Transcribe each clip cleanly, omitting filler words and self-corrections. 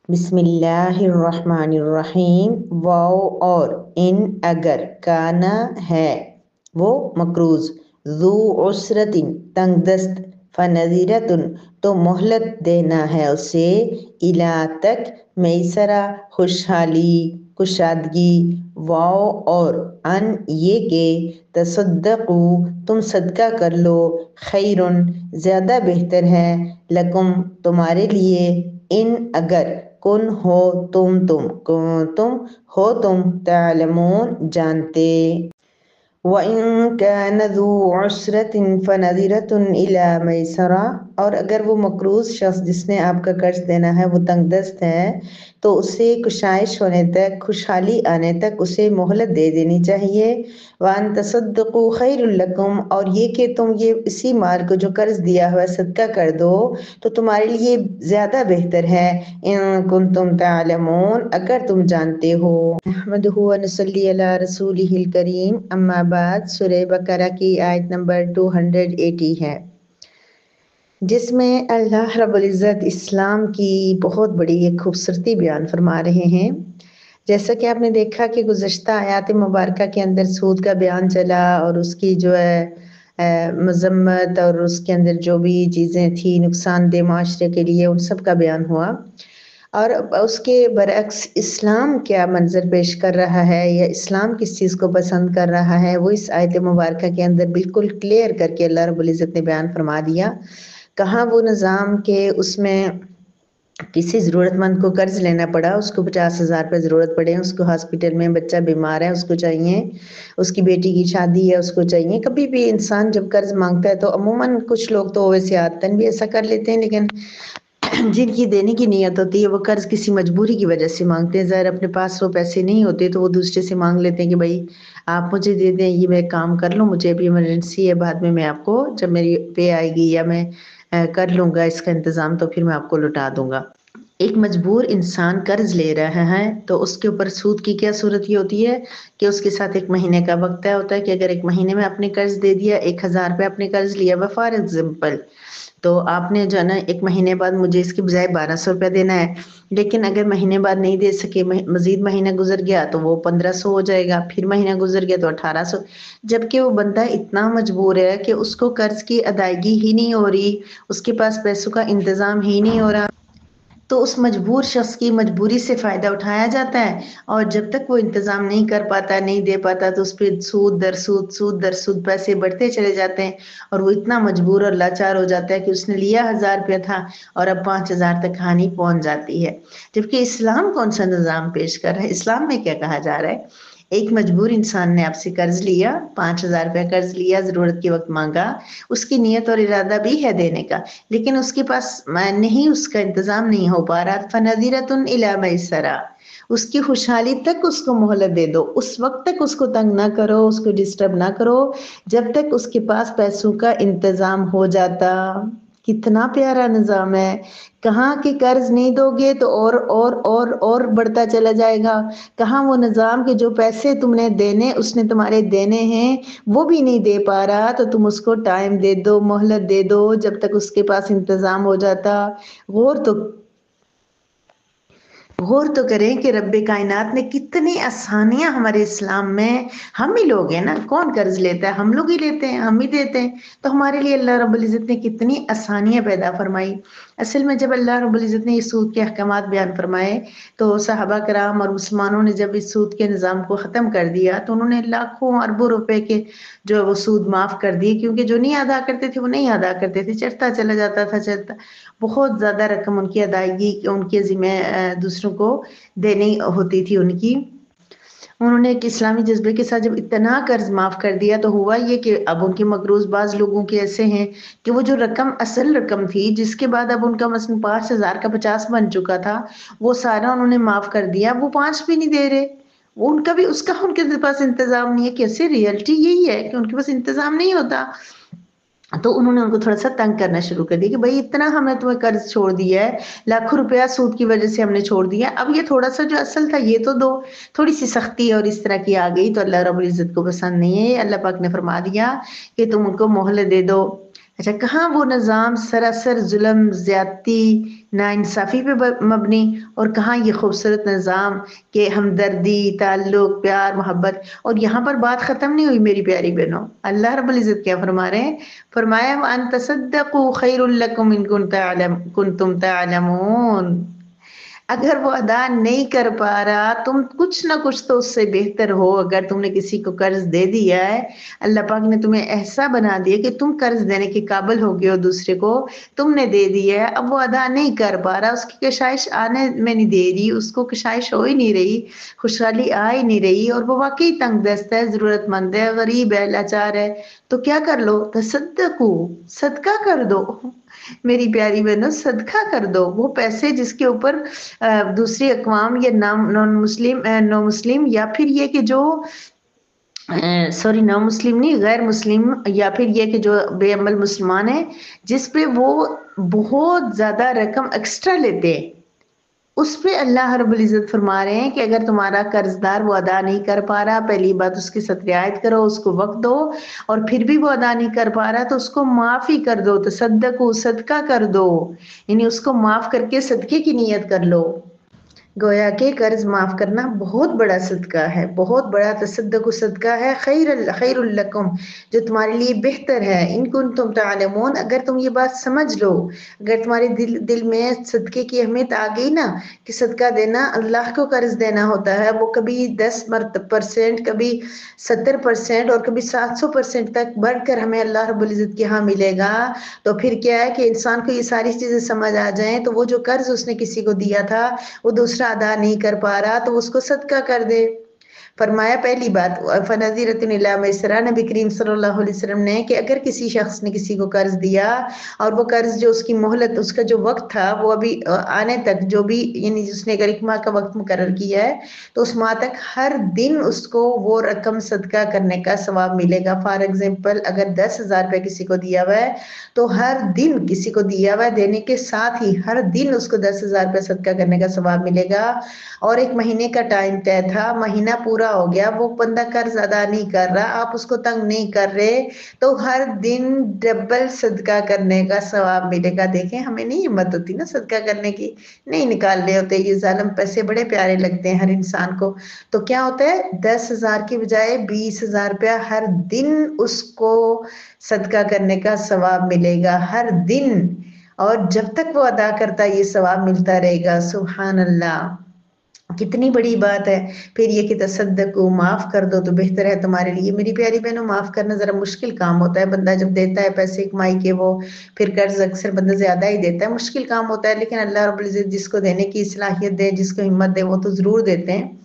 बिस्मिल्लाहिर्रहमानिर्रहीम। वाओ और इन अगर काना है वो मकरूज ज़ू उसरतिन तंगदस्त फनज़ीरतुन तो मोहलत देना है उसे इला तक मैसरा खुशहाली कुशादगी। वाओ और अन ये के तसद्दक़ू तुम सदका कर लो खैरुन ज़्यादा बेहतर है लकुम तुम्हारे लिए इन अगर कुन हो तुम हो तुम तालमून जानते। वइन कान ज़ू उसरतिन फनज़िरतुन इला मैसरा और अगर वो मकरूज शख्स जिसने आपका कर्ज देना है वो तंगदस्त है तो उसे कुशाइश होने तक खुशहाली आने तक उसे मोहलत दे देनी चाहिए। वान तसद्दक़ू खैरुल लकुम और ये कि तुम ये इसी माल को जो कर्ज दिया हुआ सदका कर दो तो तुम्हारे लिए ज़्यादा बेहतर है। इन कुंतुम तालमून अगर तुम जानते हो। अहमदुहु व नसल्ली अला रसूलिहिल करीम। अम्मा बाद सूरह बकरा की आयत नंबर 280 है जिसमें अल्लाह रब्बुल इज़्ज़त इस्लाम की बहुत बड़ी एक खूबसूरती बयान फरमा रहे हैं। जैसा कि आपने देखा कि गुज़श्ता आयात मुबारका के अंदर सूद का बयान चला और उसकी जो है मज़म्मत और उसके अंदर जो भी चीज़ें थी नुकसानदेह माशरे के लिए उन सब का बयान हुआ और उसके बरअक्स इस्लाम क्या मंजर पेश कर रहा है या इस्लाम किस चीज़ को पसंद कर रहा है वो इस आयत मुबारका के अंदर बिल्कुल क्लियर करके अल्लाह रब्बुल इज़्ज़त ने बयान फरमा दिया। कहाँ वो निज़ाम के उसमें किसी ज़रूरतमंद को कर्ज लेना पड़ा, उसको 50,000 रुपये ज़रूरत पड़े, उसको हॉस्पिटल में बच्चा बीमार है उसको चाहिए, उसकी बेटी की शादी है उसको चाहिए। कभी भी इंसान जब कर्ज मांगता है तो अमूमन कुछ लोग तो वैसे आदतन भी ऐसा कर लेते हैं, लेकिन जिनकी देने की नीयत होती है वो कर्ज किसी मजबूरी की वजह से मांगते हैं। ज़ाहिर अपने पास वो पैसे नहीं होते तो वो दूसरे से मांग लेते हैं कि भाई आप मुझे दे दें, ये मैं काम कर लूँ, मुझे अभी इमरजेंसी है, बाद में मैं आपको जब मेरी पे आएगी या मैं कर लूँगा इसका इंतज़ाम तो फिर मैं आपको लौटा दूँगा। एक मजबूर इंसान कर्ज ले रहा है तो उसके ऊपर सूद की क्या सूरत ये होती है कि उसके साथ 1 महीने का वक्त तय होता है कि अगर 1 महीने में आपने कर्ज दे दिया, 1000 रुपये आपने कर्ज लिया हुआ फॉर एग्जाम्पल, तो आपने जो है ना 1 महीने बाद मुझे इसके बजाय 1200 रुपया देना है, लेकिन अगर महीने बाद नहीं दे सके, मजीद महीना गुजर गया तो वो 1500 हो जाएगा, फिर महीना गुजर गया तो 1800। जबकि वो बंदा इतना मजबूर है कि उसको कर्ज की अदायगी ही नहीं हो रही, उसके पास पैसों का इंतजाम ही नहीं हो रहा, तो उस मजबूर शख्स की मजबूरी से फ़ायदा उठाया जाता है और जब तक वो इंतज़ाम नहीं कर पाता, नहीं दे पाता तो उस पर सूद दर सूद पैसे बढ़ते चले जाते हैं और वो इतना मजबूर और लाचार हो जाता है कि उसने लिया 1000 रुपया था और अब 5000 तक हानि पहुंच जाती है। जबकि इस्लाम कौन सा निज़ाम पेश कर रहा है, इस्लाम में क्या कहा जा रहा है। एक मजबूर इंसान ने आपसे कर्ज लिया, 5000 रुपया कर्ज लिया, ज़रूरत के वक्त मांगा, उसकी नीयत और इरादा भी है देने का, लेकिन उसके पास नहीं, उसका इंतजाम नहीं हो पा रहा। फनज़ीरतुन इला मैसरा, उसकी खुशहाली तक उसको मोहलत दे दो, उस वक्त तक उसको तंग ना करो, उसको डिस्टर्ब ना करो जब तक उसके पास पैसों का इंतजाम हो जाता। कितना प्यारा निज़ाम है। कहाँ के कर्ज नहीं दोगे तो और बढ़ता चला जाएगा। कहाँ वो निज़ाम के जो पैसे तुमने देने उसने तुम्हारे देने हैं वो भी नहीं दे पा रहा तो तुम उसको टाइम दे दो, मोहलत दे दो जब तक उसके पास इंतजाम हो जाता। गौर तो गौर तो करें कि रब्बे कायनात ने कितनी आसानियां हमारे इस्लाम में, हम ही लोग हैं ना, कौन कर्ज लेता है, हम लोग ही लेते हैं, हम ही देते हैं, तो हमारे लिए अल्लाह रब्बुल इज़्ज़त ने कितनी आसानियां पैदा फरमाई। असल में जब अल्लाह रब्बुल इज़्ज़त ने इस सूद के अहकामात बयान फरमाए तो सहाबा कराम और मुसलमानों ने जब इस सूद के निज़ाम को ख़त्म कर दिया तो उन्होंने लाखों अरबों रुपए के जो है वो सूद माफ़ कर दिए, क्योंकि जो नहीं अदा करते थे वो नहीं अदा करते थे, चढ़ता चला जाता था, चलता बहुत ज़्यादा रकम उनकी अदायगी उनके ज़िम्मे दूसरों को देनी होती थी उनकी। उन्होंने एक इस्लामी जज्बे के साथ जब इतना कर्ज माफ़ कर दिया तो हुआ ये कि अब उनके मकरूज़ बाज़ लोगों के ऐसे हैं कि वो जो रकम असल रकम थी जिसके बाद अब उनका मसलन 5000 का 50 बन चुका था, वो सारा उन्होंने माफ़ कर दिया, वो 5 भी नहीं दे रहे। वो उनका भी उसका उनके पास इंतज़ाम नहीं है। कैसे रियलिटी यही है कि उनके पास इंतज़ाम नहीं होता। तो उन्होंने उनको थोड़ा सा तंग करना शुरू कर दिया कि भाई इतना हमने तुम्हें कर्ज छोड़ दिया है, लाखों रुपया सूद की वजह से हमने छोड़ दिया, अब ये थोड़ा सा जो असल था ये तो दो। थोड़ी सी सख्ती और इस तरह की आ गई तो अल्लाह रब्बुल इज़्ज़त को पसंद नहीं है। अल्लाह पाक ने फरमा दिया कि तुम उनको मोहलत दे दो। अच्छा, कहाँ वो निज़ाम सरासर जुल्म ज्यादती नाइंसाफ़ी पे मबनी, और कहाँ ये खूबसूरत निज़ाम कि हमदर्दी, ताल्लुक़, प्यार, मोहब्बत। और यहाँ पर बात ख़त्म नहीं हुई मेरी प्यारी बहनों। अल्लाह रब्बुल इज़्ज़त क्या फरमा रहे हैं? फरमाया व अन तसद्दक़ू खैरुल लकुम इन कुंतुम तअलमून। अगर वो अदा नहीं कर पा रहा, तुम कुछ ना कुछ तो उससे बेहतर हो। अगर तुमने किसी को कर्ज दे दिया है, अल्लाह पाक ने तुम्हें ऐसा बना दिया कि तुम कर्ज देने के काबिल हो गए हो दूसरे को, तुमने दे दिया है, अब वो अदा नहीं कर पा रहा, उसकी कशाइश आने में नहीं दे रही, उसको कशाइश हो ही नहीं रही, खुशहाली आ ही नहीं रही, और वो वाकई तंग दस्त है, जरूरतमंद है, गरीब है, लाचार है, तो क्या कर लो? तसद्दकू, सदका कर दो। मेरी प्यारी बहनों, सदका कर दो। वो पैसे जिसके ऊपर दूसरी अक़वाम या नॉन मुस्लिम या फिर ये कि जो सॉरी नॉन मुस्लिम नहीं, गैर मुस्लिम, या फिर ये कि जो बेअमल मुसलमान है, जिस पे वो बहुत ज़्यादा रकम एक्स्ट्रा लेते हैं, उस पे अल्लाह रब्बुल इज़्ज़त फरमा रहे हैं कि अगर तुम्हारा कर्जदार वो अदा नहीं कर पा रहा, पहली बात उसकी सख्त रियायत करो, उसको वक़्त दो, और फिर भी वो अदा नहीं कर पा रहा तो उसको माफ़ ही कर दो, तसद्दक़ू, सदका कर दो, यानी उसको माफ़ करके सदके की नीयत कर लो। गोया के कर्ज माफ करना बहुत बड़ा सदका है, बहुत बड़ा तसद्दुक सदका है, खैरुल लकुम, जो तुम्हारे लिए बेहतर है। इन कुंतुम तालमून, अगर तुम ये बात समझ लो, अगर तुम्हारे दिल में सदके की अहमियत आ गई ना, कि सदका देना अल्लाह को कर्ज देना होता है, वो कभी 10%, कभी 70% और कभी 700% तक बढ़कर हमें अल्लाह रब्बुल इज़्ज़त के यहाँ मिलेगा। तो फिर क्या है कि इंसान को ये सारी चीजें समझ आ जाएं, तो वो जो कर्ज उसने किसी को दिया था, वो दूसरा अदा नहीं कर पा रहा, तो उसको सदका कर दे। फरमाया पहली बात फ़नज़ीरतुन इला मयसरा, नबी करीम सल्लल्लाहु अलैहि वसल्लम ने, कि अगर किसी शख्स ने किसी को कर्ज दिया और वो कर्ज जो उसकी मोहलत, उसका जो वक्त था वो अभी आने तक, जो भी यानी जिसने अगर 1 माह का वक्त मुकर्रर किया है, तो उस माह तक हर दिन उसको वो रकम सदका करने का सवाब मिलेगा। फॉर एग्जाम्पल, अगर 10,000 रुपये किसी को दिया हुआ है, तो हर दिन किसी को दिया हुआ देने के साथ ही हर दिन उसको 10,000 रुपये सदका करने का सवाब मिलेगा। और 1 महीने का टाइम तय था, महीना पूरा हो गया, वो बंदा कर्ज अदा नहीं कर रहा, आप उसको तंग नहीं कर रहे, तो हर दिन डबल सदका करने का सवाब मिलेगा। देखें, हमें नहीं हिम्मत होती ना सदका करने की, नहीं निकाल रहे होते, ये जालिम पैसे बड़े प्यारे लगते हैं हर इंसान को। तो क्या होता है, 10,000 की बजाय 20,000 रुपया हर दिन उसको सदका करने का सवाब मिलेगा, हर दिन। और जब तक वो अदा करता है, ये सवाब मिलता रहेगा। सुभान अल्लाह, कितनी बड़ी बात है। फिर ये कि तसद्दक़ू, माफ़ कर दो तो बेहतर है तुम्हारे लिए। मेरी प्यारी बहनों, माफ़ करना ज़रा मुश्किल काम होता है। बंदा जब देता है पैसे कमाई के, वो फिर कर्ज़ अक्सर बंदा ज़्यादा ही देता है, मुश्किल काम होता है। लेकिन अल्लाह रब्बुल इज़्ज़त जिसको देने की सलाहियत दे, जिसको हिम्मत दे, वो तो ज़रूर देते हैं।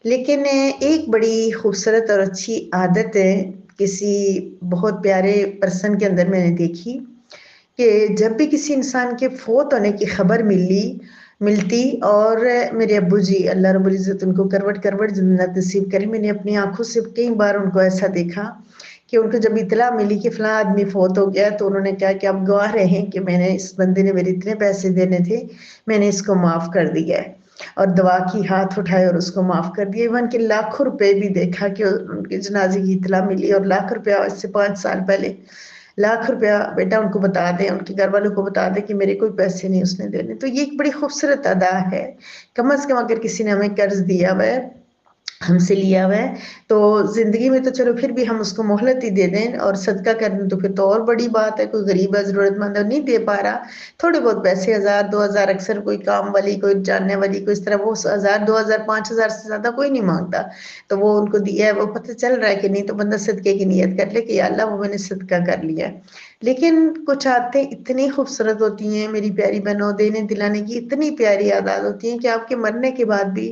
लेकिन एक बड़ी खूबसूरत और अच्छी आदत है, किसी बहुत प्यारे पर्सन के अंदर मैंने देखी, कि जब भी किसी इंसान के फ़ौत होने की खबर मिलती, और मेरे अब्बू जी, अल्लाह रब्बुल इज़्ज़त उनको करवट जन्नत नसीब करे, मैंने अपनी आँखों से कई बार उनको ऐसा देखा कि उनको जब इत्तला मिली कि फ़लाँ आदमी फ़ौत हो गया, तो उन्होंने कहा कि आप गवाह रहें कि मैंने, इस बंदे ने मेरे इतने पैसे देने थे, मैंने इसको माफ़ कर दिया है। और दुआ की, हाथ उठाए और उसको माफ़ कर दिया। इवन कि लाखों रुपए भी देखा कि उनके जनाजे की इत्तला मिली, और लाख रुपया इससे 5 साल पहले, लाख रुपया बेटा उनको बता दें, उनके घर वालों को बता दें कि मेरे कोई पैसे नहीं उसने देने। तो ये एक बड़ी खूबसूरत अदा है। कम से कम अगर किसी ने हमें कर्ज दिया हुआ है, हमसे लिया हुआ है, तो ज़िंदगी में तो चलो फिर भी हम उसको मोहलत ही दे दें, और सदका कर दें तो फिर तो और बड़ी बात है। कोई गरीब है, ज़रूरतमंद है, नहीं दे पा रहा, थोड़े बहुत पैसे 1000 2000, अक्सर कोई काम वाली, कोई जानने वाली, कोई इस तरह, वो 1000 2000 5000 से ज़्यादा कोई नहीं मांगता, तो वो उनको दिया है, वो पता चल रहा है कि नहीं, तो बंदा सदके की नीयत कर ले कि या अल्लाह, वो मैंने सदका कर लिया है। लेकिन कुछ आदतें इतनी खूबसूरत होती हैं मेरी प्यारी बहनों, देने दिलाने की इतनी प्यारी आदत होती हैं कि आपके मरने के बाद भी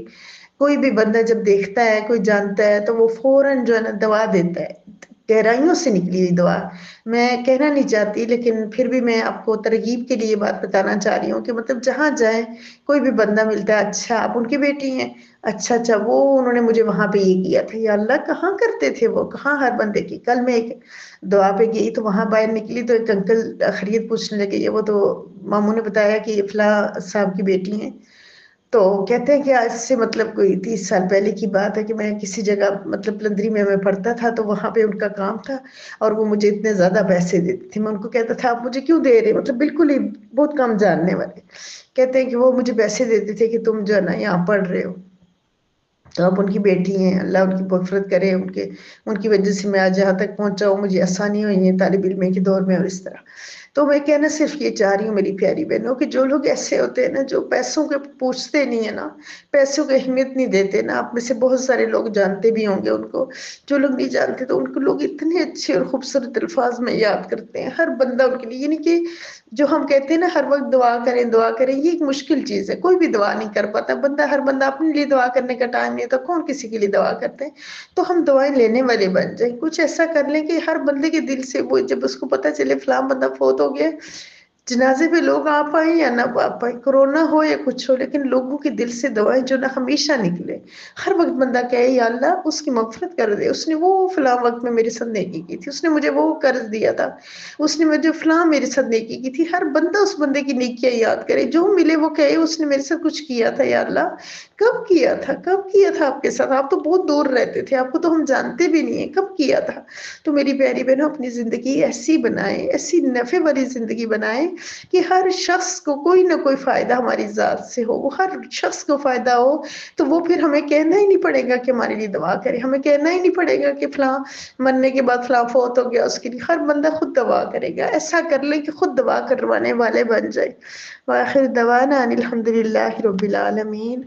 कोई भी बंदा जब देखता है, कोई जानता है, तो वो फौरन जो है ना दवा देता है, गहराइयों से निकली हुई दवा। मैं कहना नहीं चाहती, लेकिन फिर भी मैं आपको तरगीब के लिए बात बताना चाह रही हूँ कि मतलब जहाँ जाए, कोई भी बंदा मिलता है, अच्छा आप उनकी बेटी हैं, अच्छा वो उन्होंने मुझे वहां पे ये किया था, या अल्लाह कहाँ करते थे वो, कहाँ हर बंदे की। कल मैं एक दुआ पे गई, तो वहां बाहर निकली, तो एक अंकल खैरियत पूछने लगे, ये वो, तो मामू ने बताया कि ये फला साहब की बेटी है। تو کہتے ہیں کہ آج سے مطلب کوئی 30 سال پہلے کی بات ہے کہ میں کسی جگہ مطلب لندری میں پڑھتا تھا، تو وہاں پہ ان کا کام تھا اور وہ مجھے اتنے زیادہ پیسے دیتے تھے. میں ان کو کہتا تھا آپ مجھے کیوں دے رہے، مطلب بالکل ہی بہت کم جاننے والے. کہتے ہیں کہ وہ مجھے پیسے دیتے تھے کہ تم جو ہے نا یہاں پڑھ رہے ہو، تو آپ ان کی بیٹی ہیں، اللہ ان کی مغفرت کرے. ان کی وجہ سے میں آج جہاں تک پہنچا ہوں، مجھے آسانی ہوئی ہے طالب علم کے دور میں اور اس طرح. تو میں کہنا صرف یہ چاہ رہی ہوں میری پیاری بہنوں کہ جو لوگ ایسے ہوتے ہیں نا، جو پیسوں کے پوچھتے نہیں ہیں نا، پیسوں کی اہمیت نہیں دیتے نا، آپ میں سے بہت سارے لوگ جانتے بھی ہوں گے ان کو. جو لوگ نہیں جانتے تو ان کو لوگ اتنے اچھے اور خوبصورت الفاظ میں یاد کرتے ہیں. ہر بندہ ان کے لیے، یعنی کہ جو ہم کہتے ہیں نا ہر وقت دعا کریں دعا کریں، یہ ایک مشکل چیز ہے. کوئی بھی دعا نہیں کر پاتا ہر بندہ اپنے لیے دعا کرنے کا ٹائم نہیں ہوتا، کون کسی کے لیے دعا کرتے ہیں. تو ہم دعائیں لینے والے بن جائیں، کچھ ایسا کر لیں کہ ہر بندے کے دل سے وہ جب اس کو پتہ چلے فلاں بندہ فوت ہو گیا، جنازے پہ لوگ آ پائیں یا نہ آ پائیں، کورونا ہو یا کچھ ہو، لیکن لوگوں کے دل سے دعائیں جو نہ ہمیشہ نکلے. ہر وقت بندہ کہے یا اللہ اس کی مغفرت کر دے، اس نے وہ فلاں وقت میں میرے ساتھ نیکی کی تھی، اس نے مجھے وہ قرض دیا تھا، اس نے مجھے فلاں میرے ساتھ نیکی کی تھی. ہر بندہ اس بندے کی نیکیاں یاد کرے، جو ملے وہ کہے اس نے میرے ساتھ کچھ کیا تھا یا اللہ. کب کیا تھا، کب کیا تھا آپ کے ساتھ؟ آپ تو بہت دور رہتے تھے، آپ کو تو ہم جانتے بھی نہیں ہیں، کب کیا تھا. تو میری پیاری بہنوں اپنی زندگی ایسی بنائیں، ایسی نفع والی زندگی بنائیں کہ ہر شخص کو کوئی نہ کوئی فائدہ ہماری ذات سے ہو. وہ ہر شخص کو فائدہ ہو تو وہ پھر ہمیں کہنا ہی نہیں پڑے گا کہ ہمارے لیے دعا کرے، ہمیں کہنا ہی نہیں پڑے گا کہ فلاں مرنے کے بعد فلاں فوت ہو گیا اس کے لیے. ہر بندہ خود دعا کرے گا. ایسا کر لیں کہ خود دعا کروانے والے بن جائے. وآخر دعوانا ان الحمد للہ رب العالمین.